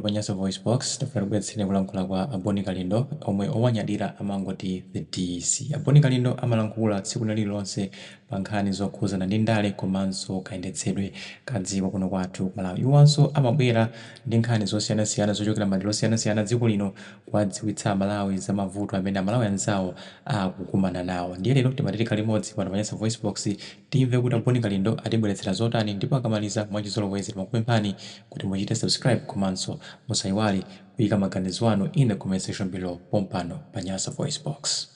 Panyaso voice box taferubwetseni kulankhula kwa Aboni Kalindo omwe owanyadira amangoti the DC. Aboni Kalindo amalankhula tsiku lililonse pa nkhani zokhuzana ndi ndale komanso kayendetsedwe ka dziko kuno kwathu Malawi. Iwanso amabwera ndi nkhani zosiyanasiyana zochokera madera osiyanasiyana dziko lino kuwadziwitsa Amalawi za mavuto amene Amalawi anzawo akukumana nawo. Ndiye lero timatirika limodzi pano Panyaso voice box timve kuti Aboni Kalindo atibweretsera zotani, ndipo akamaliza mwachizolowezi timakupemphani kuti muchite subscribe komanso musaiwale kuyika maganizo anu in the comment section below pompano Panyaso voice box.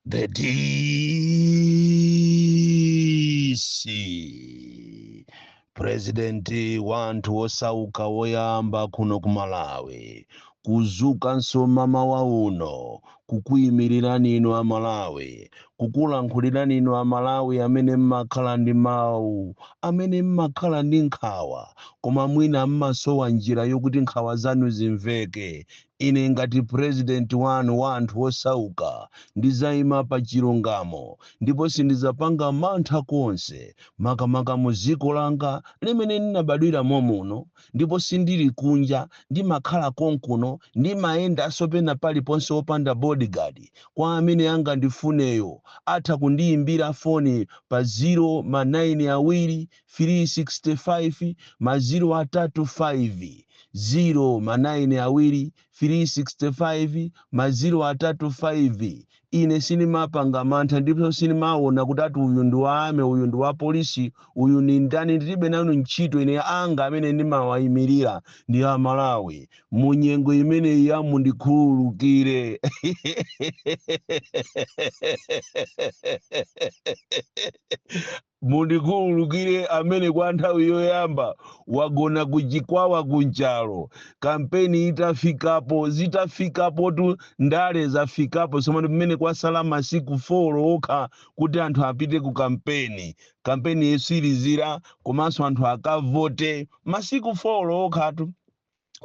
The DC President wanthu osauka woyamba kuno ku Malawi kuzuka nsomama wa uno kukuyimirira nino Amalawi kukulankhulira nino Amalawi amene mmakhala ndi mawu amene mmakhala ndi nkhawa koma mwina mmasowa njira yokuti nkhawa zanu zimveke. Ine ngati president wanu wanthu osauka ndizayima pa chilungamo ndipo sindizapanga mantha konse makamaka mu dziko langa limene ndinabadwira muno, ndipo sindili kunja ndimakhala konkuno ndimayenda sopena paliponse opanda bodyguard kwa amene angandifuneyo atha kundiyimbira foni pa 0 365 035 0 365 035. Ine sinimapanga mantha ndipo sinimaona kuti ati uyu ndi waame uyu ndi wa polisi uyu ni ndani. Ndilibe nanu ntchito ine anga amene ndimawayimirira ndi Amalawi. Munyengo imene ya mundikhululukire mundikhululukire amene kwa nthawi yoyamba wagona kuchikwawa kunjalo. Kampeni itafikapo zitafikapo tu ndale zafikapo somano pamene kwasala masiku 4 okha kuti anthu apite ku kampeni. Kampeni yesirizira komanso anthu akavote masiku 4 okhatu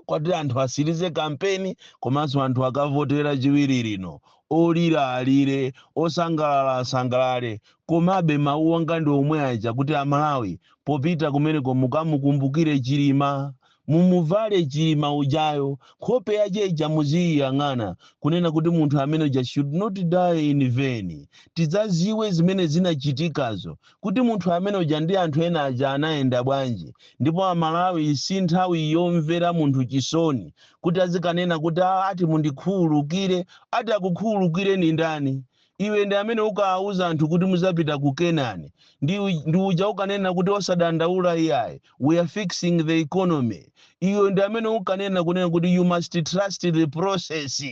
kwati anthu asirize kampeni komanso anthu akavotera chiwiri lino. Olira alire osangalala asangalale komabe mawu anga ndi omwe aja kuti Amalawi popita kumeneko mukamukumbukire Chilima, mumuvale Chilima ujayo, nkhope yache ija muziyang'ana kunena kuti munthu amene uja should not die in vain. Tidzaziwe zimene zinachitikazo kuti munthu amene uja ndi anthu ena aja anayenda bwanji, ndipo Amalawi si nthawi yomvera munthu chisoni kuti azikanena kuti ati mundikhululukire. Ati akukhululukire ni ndani? Iwe ndi amene ukawuza anthu kuti muzapita ku Kenani ndi uja ukanena kuti osadandaula iyayi we are fixing the economy. Iwe ndi amene ukanena kunena kuti you must trust the process.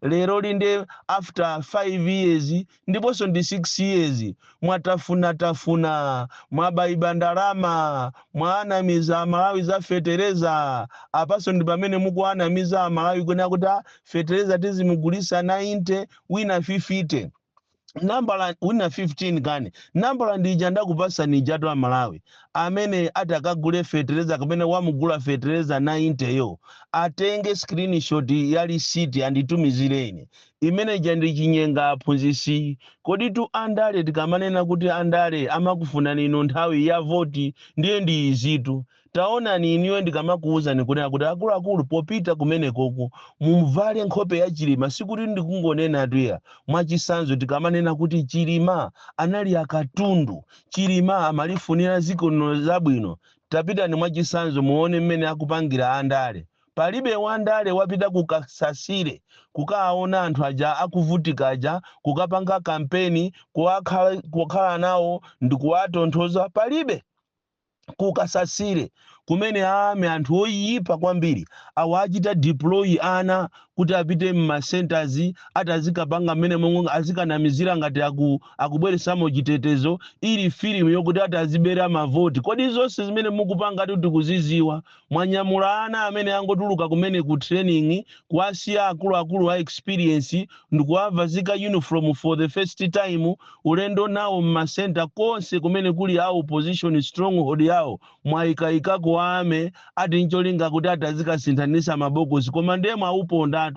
Lero linde after 5 years ndiponso ndi 6 years mwatafuna mwabaiba ndalama mwanamiza Amalawi za fetereza. Apaso ndi pamene mukuanamiza Amalawi kunena kuti fetereza tizimugulisa 90 wina 50 nambala wina 15 kani nambala ndija ndakupasa ni jato Amalawi amene atakagule fetereza kamene wamugula fetereza 90 yo atenge screenshot ya receipt anditumizireni imene jandi chinyenga aphunzisi. Kodi tu andale tikamanena kuti andale amakufuna nino nthawi ya voti ndiye ndi izitu. Taona ni iniwe ndikamakuuza nikunena kuti akuluakulu popita kumene koko mumvale nkhope ya Chilima. Sikuti ndikungonena atuya mwachisanzo tikamanena kuti Chilima anali akatundu, Chilima amalifunira ziko lino zabwino. Tapita ni mwachisanzo muone mmene akupangira andale. Palibe wandale wapita kukasasire kukaona anthu aja akuvutika aja kukapanga kampeni kukhala nawo ndikuwatonthoza. Palibe kukasasire kumene ame anthu oyipa kwambiri awachita deploy ana kuti apite mma centers atazikapanga mmene momwe azikanamizira ngati akubweresamo chitetezo ili film yokuti atazibera mavoti. Kodi zonse zimene mukupanga kuti kuziziwa mwanyamula ana amene angotuluka kumene ku training kuasiya akuluakulu wa experience ndikuwavazika uniform for the first time ulendo nawo mma center konse kumene kuli awo opposition stronghold yawo mwaikaikako ame ati ncholinga kuti atazikasinthanisa mabokosi. Koma ndiye mwauponda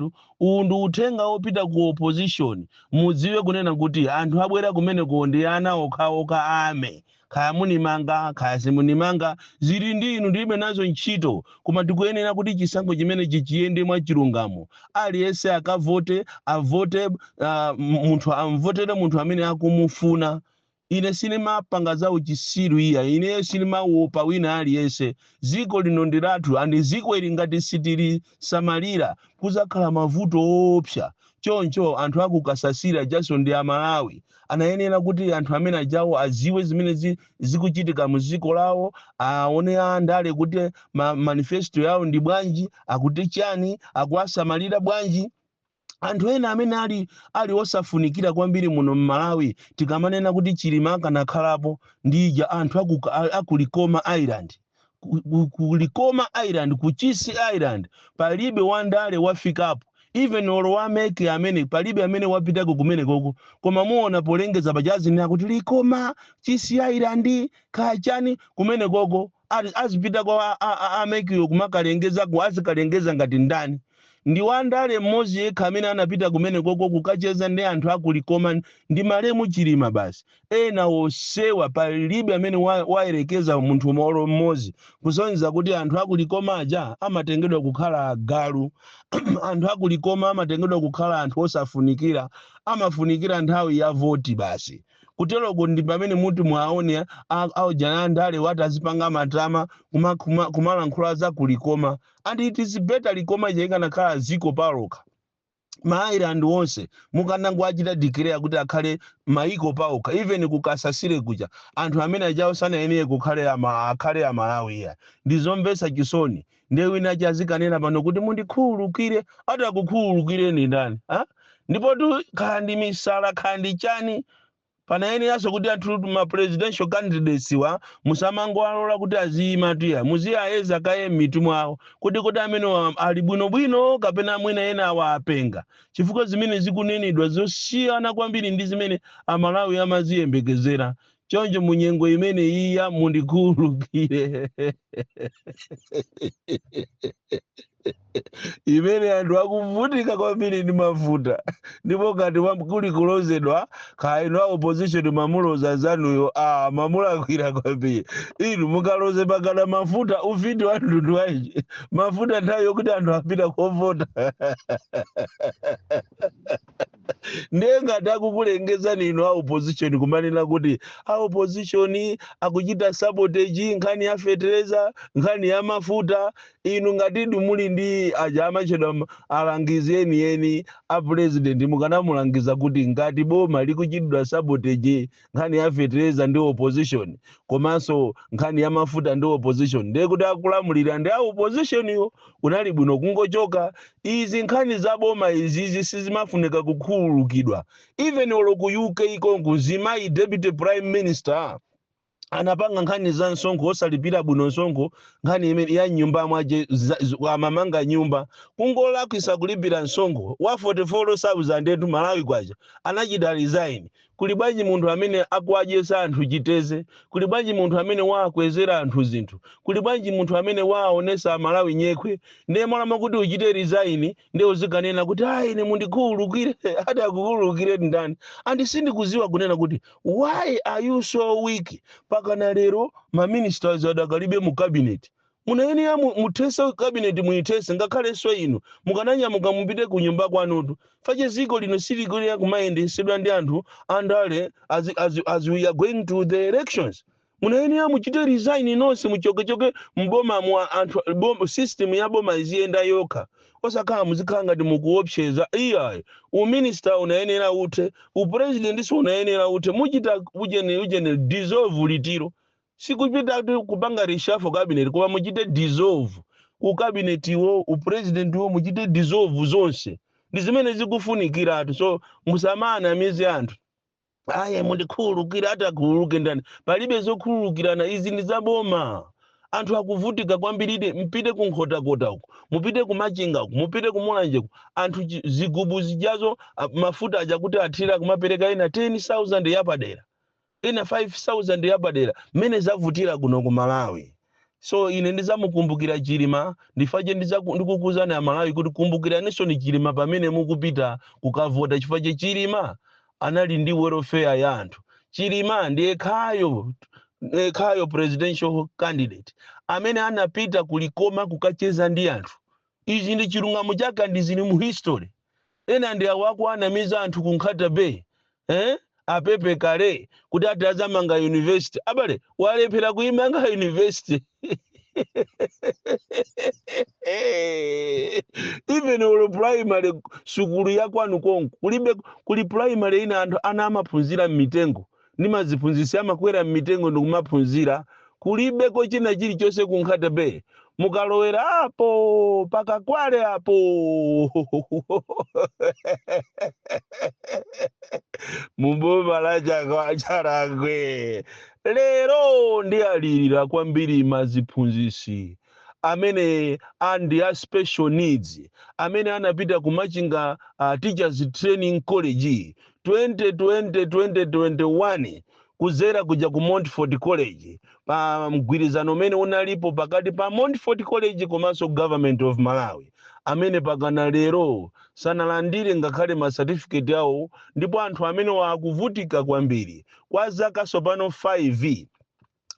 undu uthenga opita ku opposition mudziwe kunena kuti anthu abwera kumene ndi ana okha ame kaya munimanga kaya simunimanga zili ndi inu ndilibe nazo ntchito, koma tikuyenera kuti chisankho chimene chiyende mwa chilungamo. Aliyense akavote avote, munthu amvotere munthu amene akumufuna. Ine sinimapanga za uchisiru iya, ine sinimaopa wina aliyense. Ziko lino ndi lathu, andi ziko ili ngati sitili samalira kuzakhala mavuto opsa. Choncho anthu akukasasira Jason ndi Amalawi anayenera kuti anthu amene ajawo aziwe zimene zikuchitika mu ziko lawo, aone andale kuti manifesto yawo ndi bwanji, akuti chani, akuwasamalira bwanji. Anthu ena amene ali osafunikira kwambiri muno m'Malawi tikamanena kuti Chilima akanakhalapo ndija anthu akulikoma Island. Kulikoma Island, kuchisi Island palibe wandale wafikapo. Even olo wameke amene palibe amene wapitako kumene koko, koma muona polengeza pajazi ni akuti likoma chisi Island kachani kumene koko azipita kwa amekiyo kumakalengeza azikalengeza ngati ndani. Ndi wandale mmozi yekha amene anapita kumene koko kukacheza ndi anthu akulikoma ndi Malemu Chilima basi. Ena osewa palibe amene wayerekeza munthu molo mmozi, kusonyeza kuti anthu akulikoma aja amatengedwa kukhala agalu. Anthu akulikoma amatengedwa kukhala anthu osafunikira, amafunikira nthawi ya voti basi. Kuteroko ndi pamene muti mwaone aujana ndale wati azipanga matama kumalankhula za kulikoma. And it is better likoma ikanakhala ziko paloka. Ma-Island onse mukanango achita declare kuti akhale maiko paoka, even kukasasire kuja anthu amene ajawo sanayenera akhale Amalawi ya. Ndizomvetsa chisoni. Ndiye wina chazikanena pano kuti mundikhululukire, atakukhululukire ni ndani? Ndipo tu khandi misala khandi chani panayeneranso kuti anthu ma presidential candidates wa musamango alola kuti aziyima tuya muziyayeza kaye mitu awo kuti amene ali bwinobwino kapena mwina ena awapenga, chifukwa zimene zikunenedwa zosiyana kwambiri ndi zimene Amalawi amaziyembekezera. Choncho munyengo imene iya mundikhululukire. Imene anthu akuvutika kwambiri ndi mafuta, ndipo ngati kuli kulozedwa kaya ino opposition mamuloza zanuyo mamulakwira kwambiri. Inu mukaloze pakana mafuta ufiti wa mtundu wanji, mafuta nthawi yokuti anthu apita kovota. Ndiye ngati akukulengezani ino opposition kumanena kuti opposition akuchita sabotage nkhani ya fertilizer, nkhani ya mafuta. Inu ngati muli ndi aja amachedwa alangizi eni a president mukanamulangiza kuti ngati boma likuchitidwa sabotage nkhani ya fertilizer ndi opposition, komanso nkhani ya mafuta ndi opposition, ndiye kuti akulamulira ndi opposition yo kunali bwino kungochoka. Izi nkhani za boma izi sizimafunika kukhululukidwa. Even olo ku UK ikongo zimayi deputy prime minister anapanga nkhani za nsongo osalipira bwino nsongo, nkhani imene ya nyumba mwaje amamanga nyumba kungola kwisa kulipira nsongo wa 44,000 etu Malawi kwaja anachita resign. Kuli bwanji munthu amene akuwajesa anthu chiteze, kuli bwanji munthu amene wakwezera anthu zinthu, kuli bwanji munthu amene waonesa Malawi nyekwe, ndiye malama kuti uchite resign ndiye uzikanena kuti ine mundikhululukire. Ati akukhululukire ndani? Andi sindikuziwa kunena kuti why are you so weak? Pakana lero ma ministers adakalibe mu cabinet. Munayenera mutese cabinet muitese ngakhale so inu mukananyamuka mupite ku nyumba kwanutu. Fache ziko lino silikulira kumayendesedwa ndi anthu andale as we are going to the elections. Munayenera muchite resign nonse muchokechoke mboma mwa anthu system ya boma iziyenda yokha. Osakhala muzikhala ngati mukuopseza iyayi uminister unayenera ute, upresident so unayenera ute, muchita ujene dissolve litiro. Sikupita kupanga reshuffle cabinet koma muchite dissolve ku cabinet wo upresident wo muchite dissolve zonse. Ndi zimene zikufunikira atu. So musamana mizi anthu mundikhululukira atakhululuke ndani, palibe zokhululukirana. Izi ndi zaboma. Anthu akuvutika kwambiri, mpite kunkhota-kota uko, mupite kumachinga uko, mupite kumulanje uko, anthu zigubu zijazo mafuta aja kuti athira kumapereka ena 10,000 yapadera, ena 5,000 yapadera, mene zavutira kuno ku Malawi. So ine ndizamukumbukira Chilima, ndifaje ndikukuzana ya Malawi kuti kumbukira ni Chilima pamene mukupita kukavota, chifaje Chilima anali ndi welfare ya anthu. Chilima ndiye khayo khayo presidential candidate amene anapita kulikoma kukacheza ndi anthu. Ichi ndi chilungamo chake ndi zili mu history. Ena ndi awako anamiza anthu ku Nkhata Bay apepe kale kuti ati azamanga university abale walephera kuimanga university. Even olo primary sukulu ya kwanu konko kuli primary ina anthu ana amaphunzira m'mitengo ndi maziphunzisi amakwera m'mitengo ndi kumaphunzira kulibeko china chilichonse ku Nkhata Bay. Mukalowera apo pakakwale apo muboma la Charangwe lero ndi alirira kwambiri maziphunzisi amene andi a special needs amene anapita kumachinga teachers training college 2020-2021 kuzera kuja ku Montfort College pa mgwirizano umene unalipo pakati pa Montfort College komanso government of Malawi amene pakana lero sanalandire ngakhale ma certificate yawo, ndipo anthu amene wakuvutika kwambiri kwa zaka sopano 5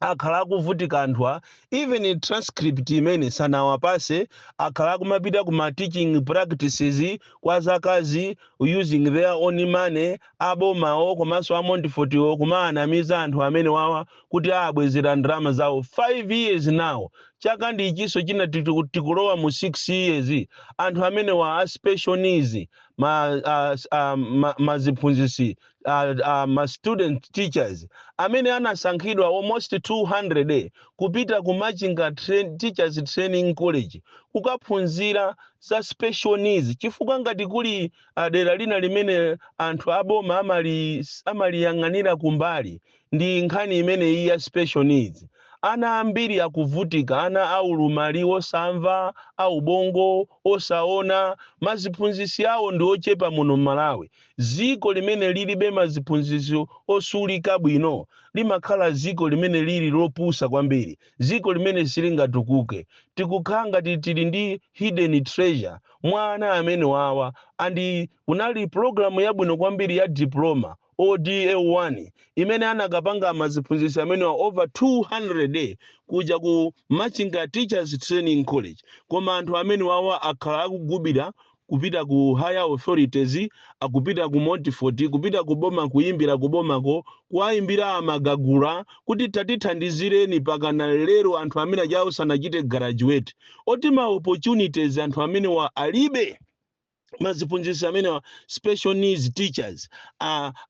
akhala akuvutika anthu even transcript imene sanawapase akhala kumapita kuma teaching practices kwa zakazi using their own money abomawo komanso a Montfort kumaanamiza anthu amene wawa kuti abwezera ndalama zawo 5 years now. Chaka ndi ichiso china tikulowa mu 6 years anthu amene wa special needs maziphunzisi ma student teachers amene anasankhidwa almost 200 kupita ku Machinga teachers training college kukaphunzira za special needs chifukwa ngati kuli dera lina limene anthu aboma amaliyang'anira kumbali ndi nkhani imene iyi ya special needs. Ana ambiri akuvutika, ana aulumali osamva, aubongo, osaona, maziphunzisi awo ndi ochepa muno Malawi. Ziko limene lilibe maziphunzisi osulika bwino limakhala ziko limene lili lopusa kwambiri, ziko limene silingatukuke. Tikukhanga tili ndi hidden treasure mwana amene wawa andi unali programu yabwino kwambiri ya diploma ODA1 imene anakapanga maziphunzisi amene wa over 200 kuja ku Machinga teachers training college, koma anthu amene wawa akhala akugubira kupita ku higher authorities, akupita ku Montfort, kupita kuboma kuyimbira kubomako, kuayimbira amagagula kuti tatithandizireni pakana lero anthu amene ajawo sanachite graduate. Oti ma opportunities anthu amene wa alibe maziphunzisi amene wa special needs teachers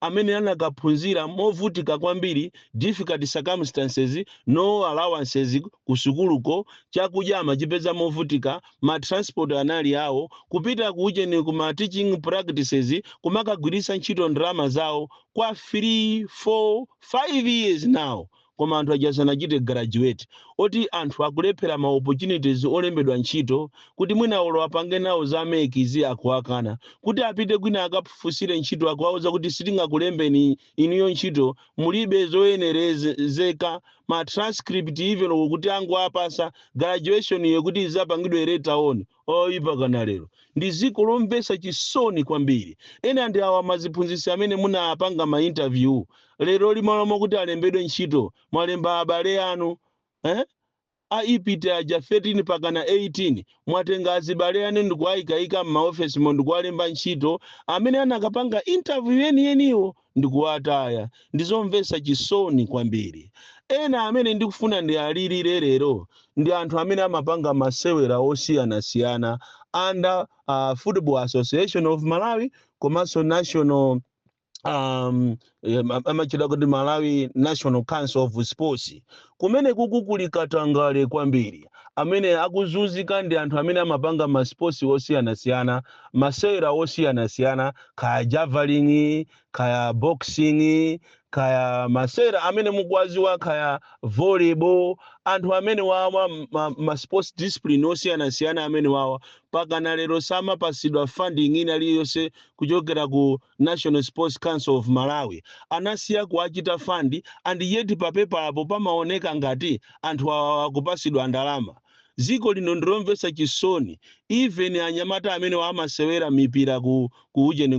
amene anakaphunzira movutika kwambiri, difficult circumstances, no allowances kusukuluko, chakudya amachipeza movutika, ma transport anali awo, kupita kucheni kuma teaching practices kumakagwirisa ntchito ndalama zawo kwa 3, 4, 5 years now. Koma anthu ajasanachite graduate. Oti anthu akulephera ma opportunities olembedwa ntchito kuti mwina olo apange nawo za mekizi akuakana kuti apite kwina akafusire ntchito akuauza kuti sitingakulembeni iniyo ntchito mulibe zoyenerezeka ma transcript even kuti angu apasa graduation yekuti izapangidwe later on oipa kana lero. Ndi ziko lombesa chisoni kwambiri. Ena ndi awa maziphunzisi amene munapanga ma interview lero limalomo kuti alembedwe ntchito mwalemba abale anu aipita aja 13 pakana 18 mwatenga azibale anu ndikuayikaika m'maofesi mo ndikualemba ntchito amene anakapanga interview yeniyo ndikuataya. Ndizomvesa chisoni kwambiri. Ena amene ndikufuna ndi alilire lero ndi anthu amene amapanga masewera osiyanasiyana under Football Association of Malawi komanso national amachida kuti Malawi National Council of Sports. Kumene kukukulikatangale kwambiri amene akuzunzika ndi anthu amene amapanga ma sports osiyanasiyana, masewera osiyanasiyana, kaya javelin, kaya boxing, kaya masewera amene mukwaziwa kaya volleyball, anthu amene wawa ma sports discipline osiyanasiyana amene wawa pakana lero samapasidwa funding ina liyonse kuchokera ku National Sports Council of Malawi. Anasiya kuachita fund and yet papepa apo pamaoneka ngati anthu awa kupasidwa ndalama. Ziko lino ndilomvesa chisoni. even anyamata amene amasewera mipira ku ujeni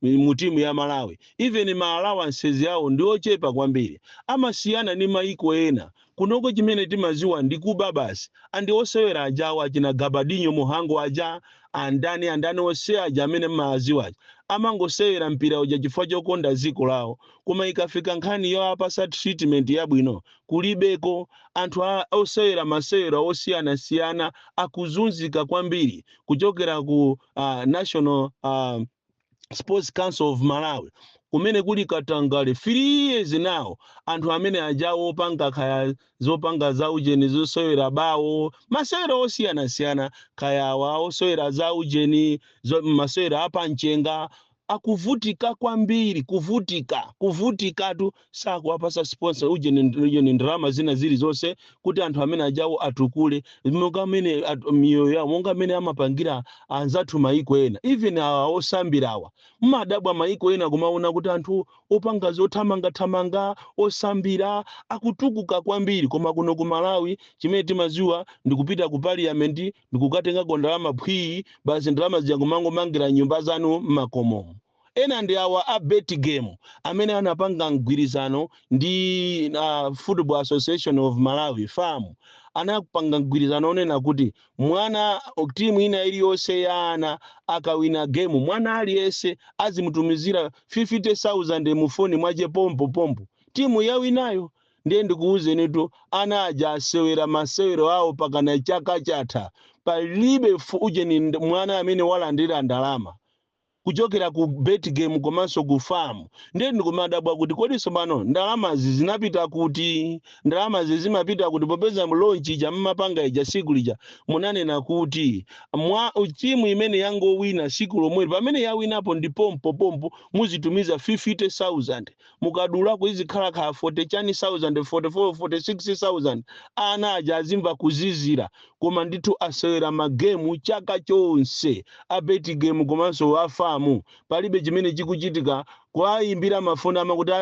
mu timu ya Malawi, even ma allowances yawo ndi ochepa kwambiri, amasiyana ni maiko ena. Kunoko chimene timaziwa ndi kuba basi, andi osewera ajawo achina Gabadinho Muhango aja andani ose aja amene maziwa amangosewera mpira uja chifukwa chokonda dziko lawo, koma ikafika nkhani yo apasa treatment yabwino kulibeko. Anthu osewera masewera osiyana akuzunzika kwambiri kuchokera ku National Sports Council of Malawi kumene kuli Katangale 3 years now. Anthu amene ajawo opanga kaya zopanga za ujeni zosewera bawo masewera osiyana kaya wa osewera za ujeni masewera apanchenga akuvutika kwambiri, kuvutika tu sakuwapasa sponsor ujeni ndalama zina zili zonse kuti anthu amene ajawo atukule monga amene miyoyo yawo monga amene amapangira anzathu maiko ena. Even osambirawa mmadabwa maiko ena kumaona kuti anthu opanga zothamanga osambira akutukuka kwambiri, koma kuno ku Malawi chimene timaziwa ndikupita ku parliament ndikukatenga ndalama phwii basi ndalama zijangomangomangira nyumba zanu m'makomo. Ena ndi awa a bet game amene anapanga mgwirizano ndi Football Association of Malawi FAM, anapanga mgwirizano onena kuti mwana timu ina iliyonse ya ana akawina game mwana aliyese azimutumizira 50,000 mufoni mwache pompo timu yawinayo. Ndiye ndikuwuzeni tu ana aja asewera masewero awo pakana chaka chatha palibe ujeni mwana amene walandira ndalama kuchokera ku bet game komanso ku farm. Ndiye ndikumadabwa kuti kodi somano ndalama zinapita kuti, ndalama zimapita kuti popeza mlonchi ja mmapanga ija siku lija munanena kuti timu imene yangowina siku lomwe pamene yawinapo ndi pompo muzitumiza 50,000 mukadulako izikhala kha 40,000 44 46,000 ana aja azimva kuzizira. Koma ndithu asewera magemu chaka chonse a bet game komanso a farm palibe chimene chikuchitika kwayimbira mafoni amakuti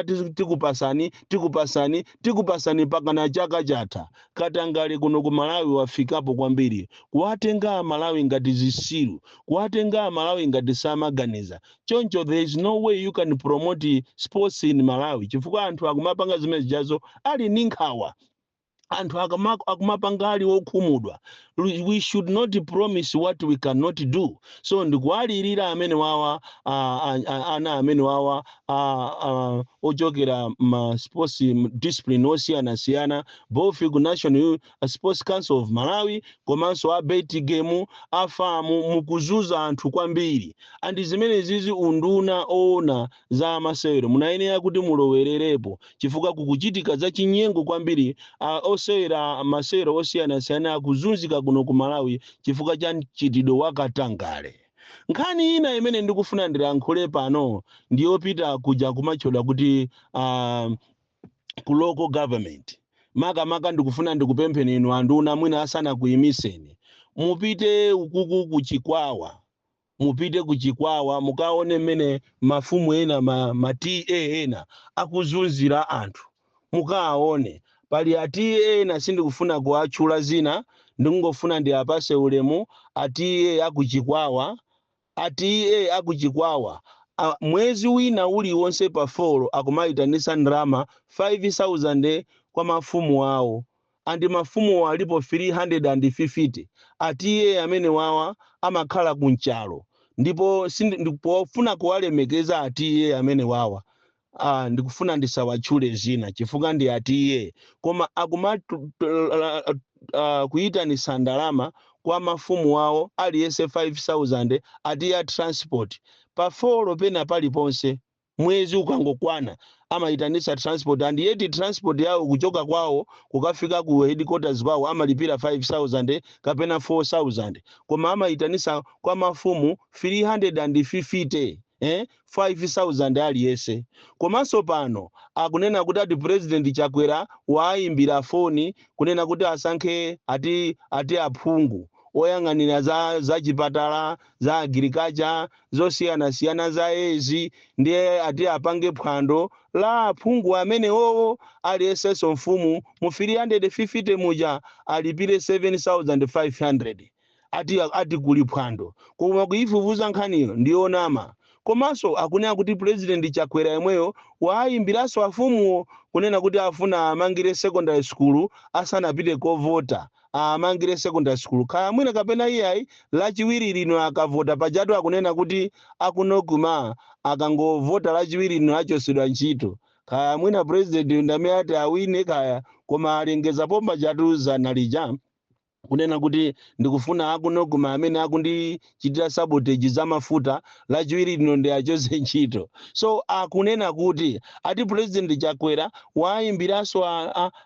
tikupasani pakana chaka chatha. Katangale kuno ku Malawi wafikapo kwambiri kuwatenga Malawi ngati zisilu, kuwatenga Malawi ngati samaganiza choncho. There is no way you can promote sports in Malawi chifukwa anthu akumapanga zimene jazo ali ninkhawa, anthu akumapanga ali okhumudwa. We should not promise what we cannot do. So ndikualirira amene wawa ana amene wawa ochokera ma sports discipline osiyana both ku National Sports Council of Malawi komanso a bet game afamu mukuzuza anthu kwambiri. Andi zimene zizi unduna ona za masewero munayenera kuti mulowererepo chifukwa kukuchitika za chinyengo kwambiri. Osewera masewero osiyana akuzunzika kuno ku Malawi chifukwa cha chitidwe wa Katangale. Nkhani ina imene ndikufuna ndilankhule pano ndiyopita kuja kumachoda kuti ku local government maka ndikufuna ndikupempheni inu anduna mwina asana kuyimiseni mupite ukuku kuchikwawa mukaone mmene mafumu ena ma TA ena akuzunzira anthu mukaone. Pali ati ena sindikufuna kuatchula zina ndingofuna ndi apase ulemu ati akuchikwawa mwezi wina uliwonse pa 4 akumayitanisa ndalama 5,000 kwa mafumu awo andi mafumu alipo 350 ati amene wawa amakhala kunchalo ndipo ndikufuna kuwalemekeza ati amene wawa ndikufuna ndisawatchule zina chifukwa ndi ati koma kuyitanisa ndalama kwa mafumu awo aliyese 5,000 ati ya transport pa 4 pena paliponse mwezi ukangokwana amayitanisa transport and yeti transport yawo kuchoka kwawo kukafika ku headquarters kwawo amalipira 5,000 kapena 4,000 koma amayitanisa kwa mafumu 350 5,000 aliyese. Komanso pano akunena kuti ati president Chakwera wayimbira foni kunena kuti asankhe ati aphungu oyang'anira za chipatala za agriculture zosiyana za ezi ndiye ati apange phwando la aphungu amene owo aliyesenso mfumu mu 350 muja alipire 7,500 ati kuli phwando koma kuifufuza nkhaniyo ndiyonama. Komanso akunena kuti president Chakwera yemweyo waayimbiranso afumuwo kunena kuti afuna amangire secondary school asanapite kovota, amangire secondary school kaya mwina kapena iyayi lachiwiri lino akavota pajatu akunena kuti akunoguma akangovota lachiwiri lino achosedwa ntchito. Kaya mwina president ndamene ati awine kaya koma alengezapo pajatu zanalija kunena kuti ndikufuna akunoguma amene akundichitira sabotage za mafuta lachiwiri lino ndi achose ntchito. So akunena kuti ati president Chakwera waayimbiranso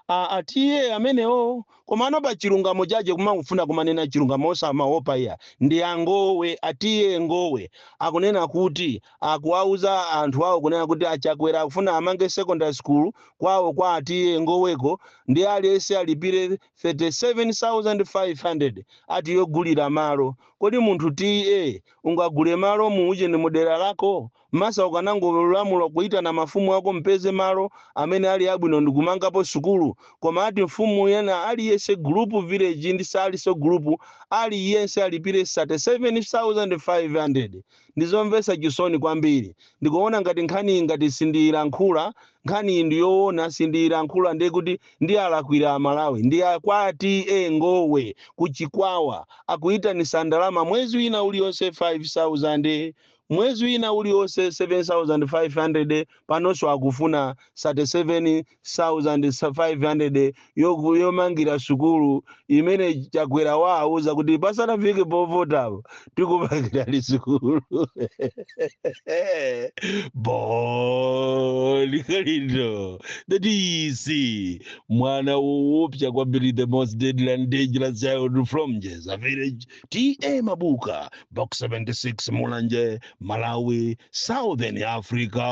atiye amenewo koma ano pa chilungamo chache kumafuna kumanena chilungamo osamaopa iya ndi angowe atiye ngowe. Akunena kuti akuwauza anthu awo kunena kuti Chakwera akufuna amange secondary school kwawo kwa atiye ngoweko ndi aliyense alipire 37,500 ati yogulira malo. Kodi munthu tiye ungagule malo muuje mu dera lako masa ukanangolamula kuitana mafumu ako mpeze malo amene ali abwino ndikumangapo sukulu koma ati mfumu yena aliyense group village ndi saliso group aliyense alipire 37,500. Ndizomvesa chisoni kwambiri. Ndikuona ngati nkhani ngati sindiyilankhula nkhani ndiyoona sindiyilankhula ndiye kuti ndi alakwira Amalawi ndi akwati ngowe kuchikwawa akuitanisa ndalama mwezi wina uliyonse 5,000 mwezi wina uliyonse 7,500 panonso akufuna 37,500 yomangira sukulu imene Chakwera waauza kuti pasanafike povotapo tikupangira sukulu. Bonikalindo the DC mwana woopsa kwambiri the most deadly and dangerous child from Jeza village TA Mabuka box 76 Mulanje Malawi, Southern Africa.